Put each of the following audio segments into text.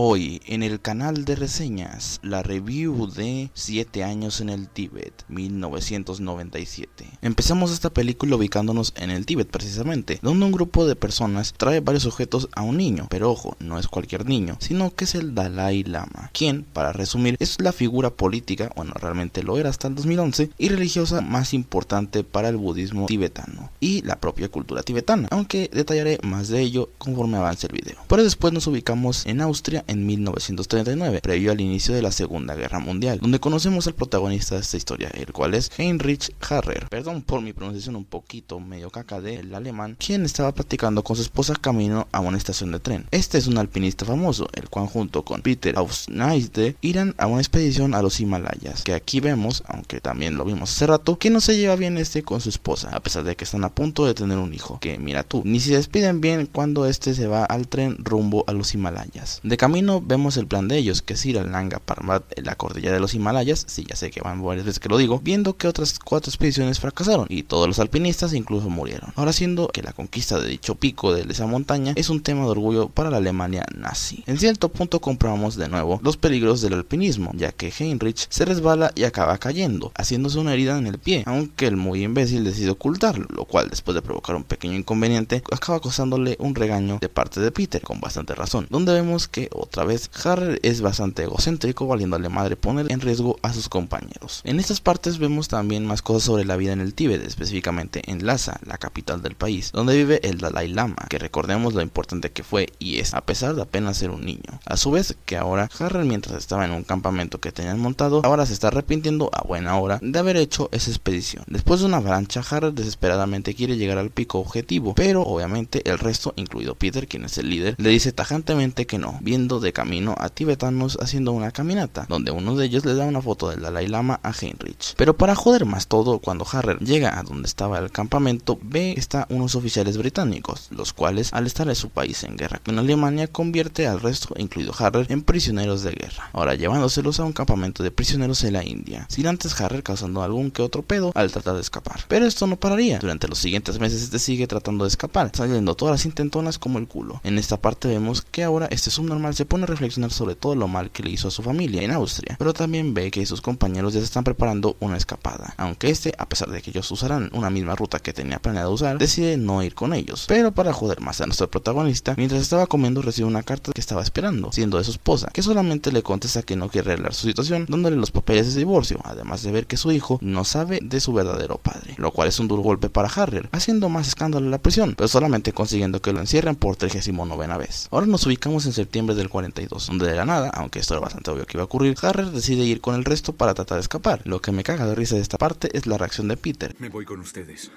Hoy en el canal de reseñas, la review de 7 años en el Tíbet, 1997. Empezamos esta película ubicándonos en el Tíbet precisamente, donde un grupo de personas trae varios objetos a un niño, pero ojo, no es cualquier niño, sino que es el Dalai Lama, quien, para resumir, es la figura política, bueno realmente lo era hasta el 2011, y religiosa más importante para el budismo tibetano, y la propia cultura tibetana, aunque detallaré más de ello conforme avance el video. Pero después nos ubicamos en Austria en 1939, previo al inicio de la Segunda Guerra Mundial, donde conocemos al protagonista de esta historia, el cual es Heinrich Harrer, perdón por mi pronunciación un poquito medio caca del alemán, quien estaba platicando con su esposa camino a una estación de tren. Este es un alpinista famoso, el cual junto con Peter Ausneiste irán a una expedición a los Himalayas, que aquí vemos, aunque también lo vimos hace rato, que no se lleva bien con su esposa, a pesar de que están a punto de tener un hijo, que mira tú, ni se despiden bien cuando este se va al tren rumbo a los Himalayas. De camino vemos el plan de ellos, que es ir al Nanga Parbat en la cordillera de los Himalayas, sí ya sé que van varias veces que lo digo, viendo que otras 4 expediciones fracasaron y todos los alpinistas incluso murieron, ahora siendo que la conquista de dicho pico de esa montaña es un tema de orgullo para la Alemania nazi. En cierto punto comprobamos de nuevo los peligros del alpinismo, ya que Heinrich se resbala y acaba cayendo, haciéndose una herida en el pie, aunque el muy imbécil decide ocultarlo, lo cual después de provocar un pequeño inconveniente acaba causándole un regaño de parte de Peter, con bastante razón, donde vemos que otra vez Harrer es bastante egocéntrico, valiéndole madre poner en riesgo a sus compañeros. En estas partes vemos también más cosas sobre la vida en el Tíbet, específicamente en Lhasa, la capital del país, donde vive el Dalai Lama, que recordemos lo importante que fue y es, a pesar de apenas ser un niño. A su vez que ahora Harrer, mientras estaba en un campamento que tenían montado, ahora se está arrepintiendo a buena hora de haber hecho esa expedición. Después de una avalancha, Harrer desesperadamente quiere llegar al pico objetivo, pero obviamente el resto, incluido Peter, quien es el líder, le dice tajantemente que no, viendo de camino a tibetanos haciendo una caminata, donde uno de ellos le da una foto del Dalai Lama a Heinrich. Pero para joder más todo, cuando Harrer llega a donde estaba el campamento, ve que está unos oficiales británicos, los cuales, al estar en su país en guerra con Alemania, convierte al resto, incluido Harrer, en prisioneros de guerra, ahora llevándoselos a un campamento de prisioneros en la India, sin antes Harrer causando algún que otro pedo al tratar de escapar. Pero esto no pararía, durante los siguientes meses este sigue tratando de escapar, saliendo todas las intentonas como el culo. En esta parte vemos que ahora este subnormal se pone a reflexionar sobre todo lo mal que le hizo a su familia en Austria, pero también ve que sus compañeros ya se están preparando una escapada, aunque este, a pesar de que ellos usarán una misma ruta que tenía planeado usar, decide no ir con ellos. Pero para joder más a nuestro protagonista, mientras estaba comiendo recibe una carta que estaba esperando, siendo de su esposa, que solamente le contesta que no quiere arreglar su situación, dándole los papeles de divorcio, además de ver que su hijo no sabe de su verdadero padre, lo cual es un duro golpe para Harrer, haciendo más escándalo en la prisión, pero solamente consiguiendo que lo encierren por 39ª vez. Ahora nos ubicamos en septiembre del 42, donde de la nada, aunque esto era bastante obvio que iba a ocurrir, Harrer decide ir con el resto para tratar de escapar. Lo que me caga de risa de esta parte es la reacción de Peter. Me voy con ustedes.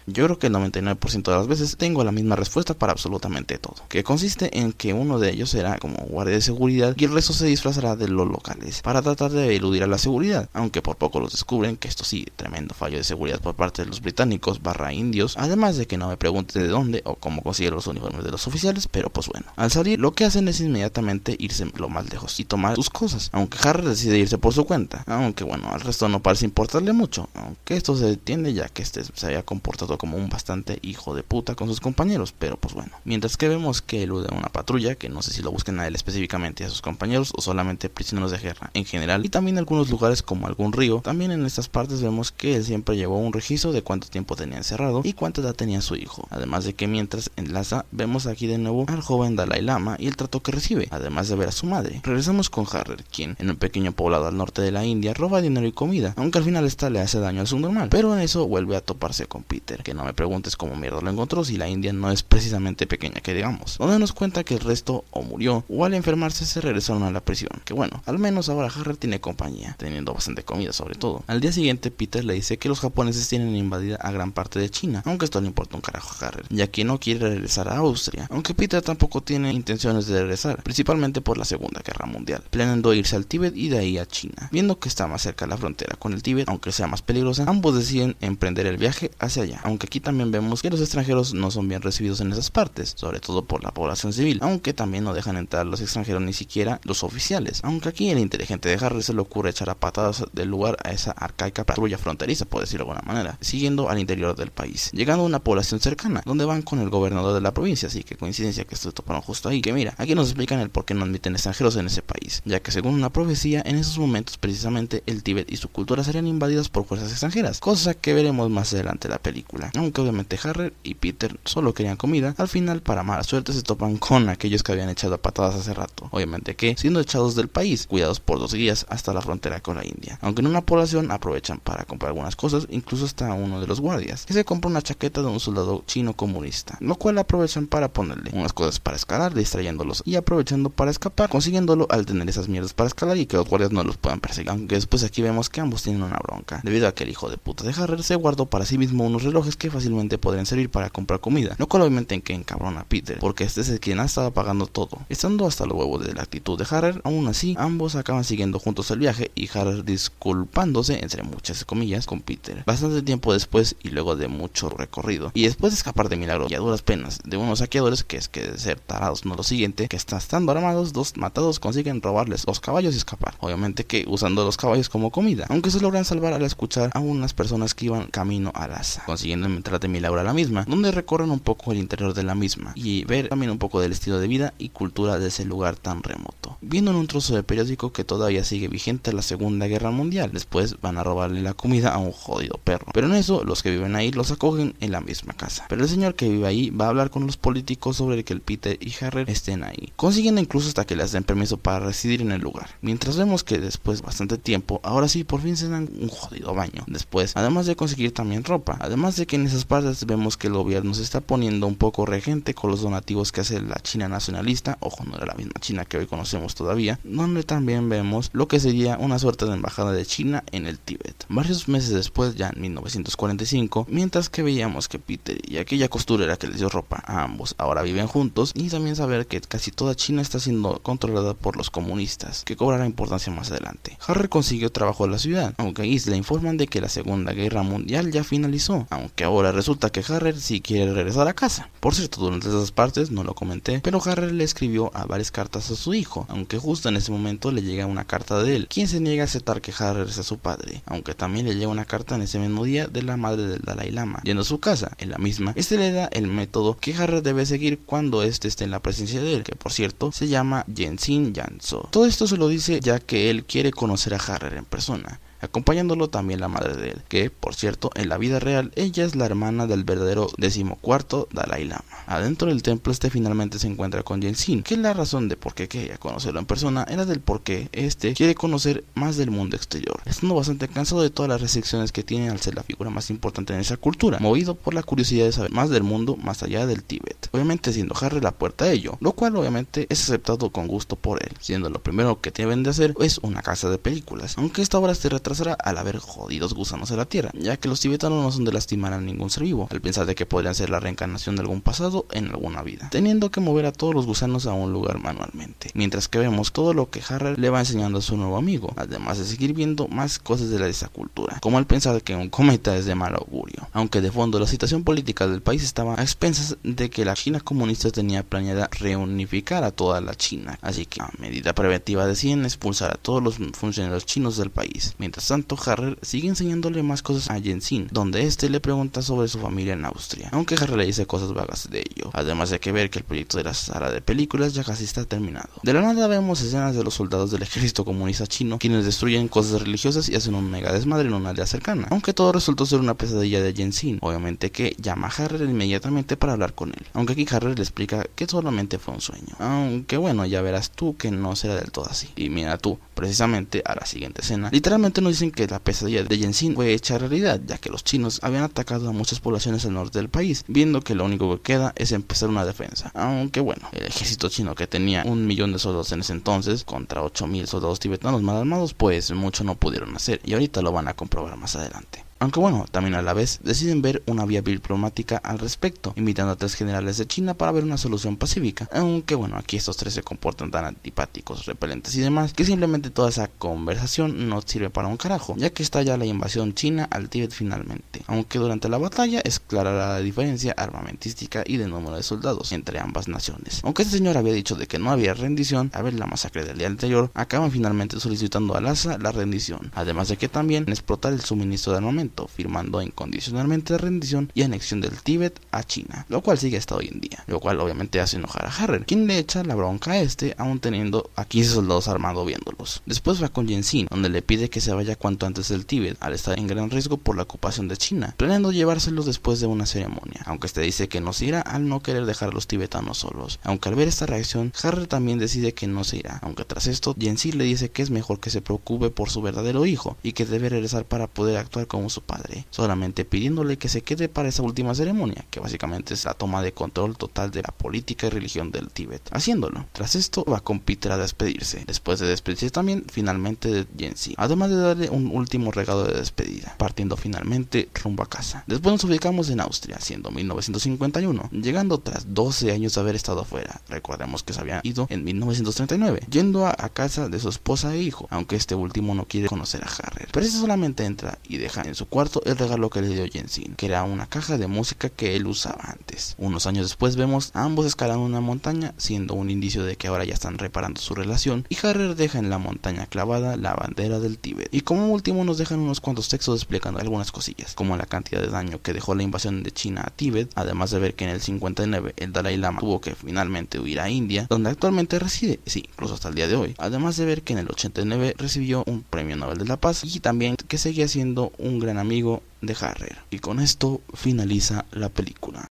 Yo creo que el 99% de las veces tengo la misma respuesta para absolutamente todo, que consiste en que uno de ellos será como guardia de seguridad y el resto se disfrazará de los locales para tratar de eludir a la seguridad, aunque por poco los descubren, que esto sí, tremendo fallo de seguridad por parte de los británicos / indios, además de que no me pregunte de dónde o cómo consiguen los uniformes de los oficiales, pero pues bueno. Al salir, lo que hacen es inmediatamente irse lo más lejos y tomar sus cosas, aunque Harrer decide irse por su cuenta, aunque bueno, al resto no parece importarle mucho, aunque esto se entiende ya que este se había comportado como un bastante hijo de puta con sus compañeros, pero pues bueno. Mientras que vemos que elude una patrulla, que no sé si lo busquen a él específicamente y a sus compañeros o solamente prisioneros de guerra en general, y también algunos lugares como algún río. También en estas partes vemos que él siempre llevó un registro de cuánto tiempo tenía encerrado y cuánta edad tenía su hijo, además de que mientras en Lhasa vemos aquí de nuevo al joven Dalai Lama y el trato que recibe, además de ver a su madre. Regresamos con Harrer, quien en un pequeño poblado al norte de la India roba dinero y comida, aunque al final esta le hace daño al subnormal, pero en eso vuelve a toparse con Peter, que no me preguntes cómo mierda lo encontró si la India no es precisamente pequeña que digamos, donde nos cuenta que el resto o murió o al enfermarse se regresaron a la prisión, que bueno, al menos ahora Harrer tiene compañía, teniendo bastante comida sobre todo. Al día siguiente Peter le dice que los japoneses tienen invadida a gran parte de China, aunque esto no importa un carajo a Harrer, ya que no quiere regresar a Austria, aunque Peter tampoco tiene intenciones de regresar, principalmente por la Segunda Guerra Mundial, planeando irse al Tíbet y de ahí a China. Viendo que está más cerca de la frontera con el Tíbet, aunque sea más peligrosa, ambos deciden emprender el viaje hacia hacia allá, aunque aquí también vemos que los extranjeros no son bien recibidos en esas partes, sobre todo por la población civil, aunque también no dejan entrar a los extranjeros ni siquiera los oficiales, aunque aquí el inteligente de Harry se le ocurre echar a patadas del lugar a esa arcaica patrulla fronteriza, por decirlo de alguna manera, siguiendo al interior del país, llegando a una población cercana, donde van con el gobernador de la provincia, así que coincidencia que se toparon justo ahí, que mira, aquí nos explican el por qué no admiten extranjeros en ese país, ya que según una profecía, en esos momentos precisamente el Tíbet y su cultura serían invadidas por fuerzas extranjeras, cosa que veremos más adelante en la película, aunque obviamente Harry y Peter solo querían comida, al final para mala suerte se topan con aquellos que habían echado a patadas hace rato, obviamente que siendo echados del país, cuidados por 2 guías hasta la frontera con la India, aunque en una población aprovechan para comprar algunas cosas, incluso hasta uno de los guardias, que se compra una chaqueta de un soldado chino comunista, lo cual aprovechan para ponerle unas cosas para escalar, distrayéndolos y aprovechando para escapar, consiguiéndolo al tener esas mierdas para escalar y que los guardias no los puedan perseguir, aunque después aquí vemos que ambos tienen una bronca, debido a que el hijo de puta de Harry se guardó para sí mismo unos relojes que fácilmente podrían servir para comprar comida, lo cual obviamente en que encabrona a Peter, porque este es el quien ha estado pagando todo, estando hasta los huevos de la actitud de Harry. Aún así, ambos acaban siguiendo juntos el viaje y Harry disculpándose, entre muchas comillas, con Peter, bastante tiempo después y luego de mucho recorrido, y después de escapar de milagro y a duras penas de unos saqueadores, que es que de ser tarados no lo siguiente, que estando armados, 2 matados consiguen robarles los caballos y escapar, obviamente que usando los caballos como comida, aunque se logran salvar al escuchar a unas personas que iban camino a Lhasa, consiguiendo entrar de milagro a la misma, donde recorren un poco el interior de la misma y ver también un poco del estilo de vida y cultura de ese lugar tan remoto, viendo en un trozo de periódico que todavía sigue vigente la Segunda Guerra Mundial. Después van a robarle la comida a un jodido perro, pero en eso los que viven ahí los acogen en la misma casa, pero el señor que vive ahí va a hablar con los políticos sobre que el Peter y Harry estén ahí, consiguiendo incluso hasta que les den permiso para residir en el lugar, mientras vemos que después de bastante tiempo, ahora sí por fin se dan un jodido baño, después además de conseguir también ropa, además de que en esas partes vemos que el gobierno se está poniendo un poco regente con los donativos que hace la China nacionalista, ojo, no era la misma China que hoy conocemos todavía, donde también vemos lo que sería una suerte de embajada de China en el Tíbet. Varios meses después, ya en 1945, mientras que veíamos que Peter y aquella costurera que les dio ropa a ambos ahora viven juntos, y también saber que casi toda China está siendo controlada por los comunistas, que cobrará importancia más adelante. Harry consiguió trabajo en la ciudad, aunque ahí le informan de que la Segunda Guerra Mundial ya finalizó, aunque ahora resulta que Harry sí quiere regresar a casa. Por cierto, durante esas partes no lo comenté, pero Harry le escribió a varias cartas a su hijo, aunque justo en ese momento le llega una carta de él, quien se niega a aceptar que Harry sea su padre, aunque también le llega una carta en ese mismo día de la madre del Dalai Lama, yendo a su casa. En la misma, le da el método que Harry debe seguir cuando esté en la presencia de él, que por cierto se llama Yenzin Yanzo. Todo esto se lo dice ya que él quiere conocer a Harry en persona, acompañándolo también la madre de él, que por cierto en la vida real ella es la hermana del verdadero 14º Dalai Lama. Adentro del templo finalmente se encuentra con Yenzin, que la razón de por qué quería conocerlo en persona era del por qué quiere conocer más del mundo exterior, estando bastante cansado de todas las restricciones que tiene al ser la figura más importante en esa cultura, movido por la curiosidad de saber más del mundo más allá del Tíbet, obviamente siendo Harry la puerta a ello, lo cual obviamente es aceptado con gusto por él, siendo lo primero que deben de hacer es una casa de películas, aunque esta obra se retrasará al haber jodidos gusanos en la tierra, ya que los tibetanos no son de lastimar a ningún ser vivo, al pensar de que podrían ser la reencarnación de algún pasado en alguna vida, teniendo que mover a todos los gusanos a un lugar manualmente, mientras que vemos todo lo que Harry le va enseñando a su nuevo amigo, además de seguir viendo más cosas de esa cultura, como al pensar que un cometa es de mal augurio, aunque de fondo la situación política del país estaba a expensas de que la China comunista tenía planeada reunificar a toda la China, así que a medida preventiva deciden expulsar a todos los funcionarios chinos del país. Mientras tanto, Harry sigue enseñándole más cosas a Yenzin, donde le pregunta sobre su familia en Austria, aunque Harry le dice cosas vagas de ello, además de que ver que el proyecto de la sala de películas ya casi está terminado. De la nada vemos escenas de los soldados del ejército comunista chino, quienes destruyen cosas religiosas y hacen un mega desmadre en una aldea cercana, aunque todo resultó ser una pesadilla de Yenzin, obviamente que llama a Harry inmediatamente para hablar con él, aunque aquí Harry le explica que solamente fue un sueño, aunque bueno, ya verás tú que no será del todo así. Y mira tú, precisamente a la siguiente escena, literalmente nos dicen que la pesadilla de Yenzin fue hecha realidad, ya que los chinos habían atacado a muchas poblaciones al norte del país, viendo que lo único que queda es empezar una defensa, aunque bueno, el ejército chino, que tenía 1 millón de soldados en ese entonces contra 8.000 soldados tibetanos mal armados, pues mucho no pudieron hacer, y ahorita lo van a comprobar más adelante. Aunque bueno, también a la vez deciden ver una vía diplomática al respecto, invitando a 3 generales de China para ver una solución pacífica, aunque bueno, aquí estos 3 se comportan tan antipáticos, repelentes y demás, que simplemente toda esa conversación no sirve para un carajo, ya que está ya la invasión china al Tíbet finalmente, aunque durante la batalla es clara la diferencia armamentística y de número de soldados entre ambas naciones. Aunque este señor había dicho de que no había rendición, a ver la masacre del día anterior, acaban finalmente solicitando a Lhasa la rendición, además de que también explotar el suministro de armamento, firmando incondicionalmente la rendición y anexión del Tíbet a China, lo cual sigue hasta hoy en día, lo cual obviamente hace enojar a Harrer, quien le echa la bronca a este, aún teniendo a 15 soldados armados viéndolos. Después va con Yenzin, donde le pide que se vaya cuanto antes del Tíbet, al estar en gran riesgo por la ocupación de China, planeando llevárselos después de una ceremonia, aunque este dice que no se irá al no querer dejar a los tibetanos solos. Aunque al ver esta reacción, Harrer también decide que no se irá, aunque tras esto, Yenzin le dice que es mejor que se preocupe por su verdadero hijo, y que debe regresar para poder actuar como su padre, solamente pidiéndole que se quede para esa última ceremonia, que básicamente es la toma de control total de la política y religión del Tíbet. Haciéndolo, tras esto va con Peter a despedirse, después de despedirse también finalmente de Yenzin, además de darle un último regalo de despedida, partiendo finalmente rumbo a casa. Después nos ubicamos en Austria, siendo 1951, llegando tras 12 años de haber estado afuera. Recordemos que se había ido en 1939, yendo a casa de su esposa e hijo, aunque este último no quiere conocer a Harrer, pero este solamente entra y deja en su cuarto el regalo que le dio Yenzin, que era una caja de música que él usaba antes. Unos años después vemos a ambos escalando una montaña, siendo un indicio de que ahora ya están reparando su relación, y Harrer deja en la montaña clavada la bandera del Tíbet. Y como último nos dejan unos cuantos textos explicando algunas cosillas, como la cantidad de daño que dejó la invasión de China a Tíbet, además de ver que en el 59 el Dalai Lama tuvo que finalmente huir a India, donde actualmente reside, sí, incluso hasta el día de hoy, además de ver que en el 89 recibió un premio Nobel de la Paz, y también que seguía siendo un gran amigo de Harrer. Y con esto finaliza la película.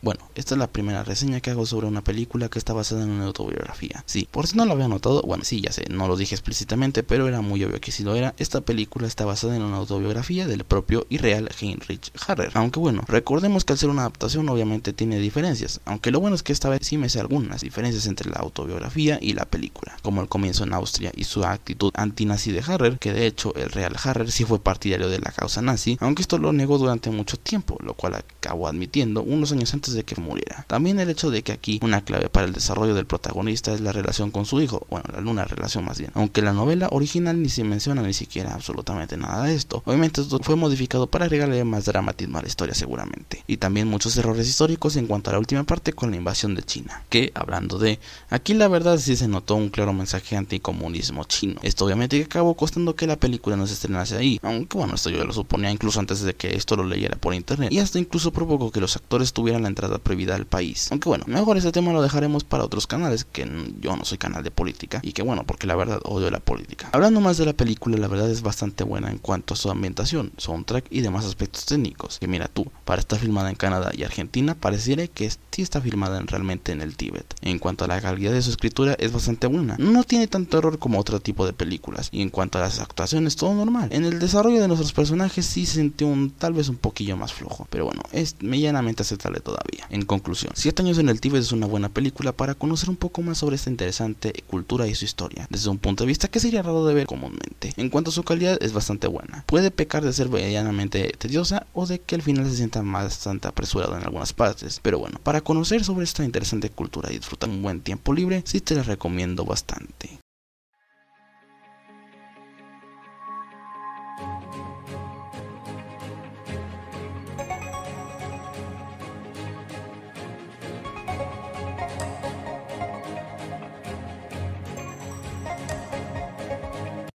Bueno, esta es la primera reseña que hago sobre una película que está basada en una autobiografía. Sí, por si no lo había notado, bueno, sí, ya sé, no lo dije explícitamente, pero era muy obvio que sí lo era. Esta película está basada en una autobiografía del propio y real Heinrich Harrer. Aunque bueno, recordemos que al ser una adaptación obviamente tiene diferencias, aunque lo bueno es que esta vez sí me sé algunas diferencias entre la autobiografía y la película, como el comienzo en Austria y su actitud antinazi de Harrer, que de hecho el real Harrer sí fue partidario de la causa nazi, aunque esto lo negó durante mucho tiempo, lo cual acabó admitiendo unos años antes de que muriera. También el hecho de que aquí una clave para el desarrollo del protagonista es la relación con su hijo, bueno, una relación más bien, aunque la novela original ni se menciona ni siquiera absolutamente nada de esto. Obviamente esto fue modificado para agregarle más dramatismo a la historia seguramente, y también muchos errores históricos en cuanto a la última parte con la invasión de China, que hablando de, aquí la verdad sí se notó un claro mensaje anticomunismo chino. Esto obviamente que acabó costando que la película no se estrenase ahí, aunque bueno, esto yo lo suponía incluso antes de que esto lo leyera por internet, y hasta incluso provocó que los actores tuvieran la entrada prohibida al país. Aunque bueno, mejor este tema lo dejaremos para otros canales, que yo no soy canal de política, y que bueno, porque la verdad odio la política. Hablando más de la película, la verdad es bastante buena en cuanto a su ambientación, soundtrack y demás aspectos técnicos, que mira tú, para estar filmada en Canadá y Argentina, pareciera que sí está filmada realmente en el Tíbet. En cuanto a la calidad de su escritura, es bastante buena, no tiene tanto error como otro tipo de películas, y en cuanto a las actuaciones, todo normal. En el desarrollo de nuestros personajes sí se sintió tal vez un poquillo más flojo, pero bueno, es medianamente aceptable todavía. En conclusión, 7 años en el Tíbet es una buena película para conocer un poco más sobre esta interesante cultura y su historia, desde un punto de vista que sería raro de ver comúnmente. En cuanto a su calidad, es bastante buena. Puede pecar de ser medianamente tediosa o de que al final se sienta bastante apresurado en algunas partes, pero bueno, para conocer sobre esta interesante cultura y disfrutar un buen tiempo libre, sí te la recomiendo bastante.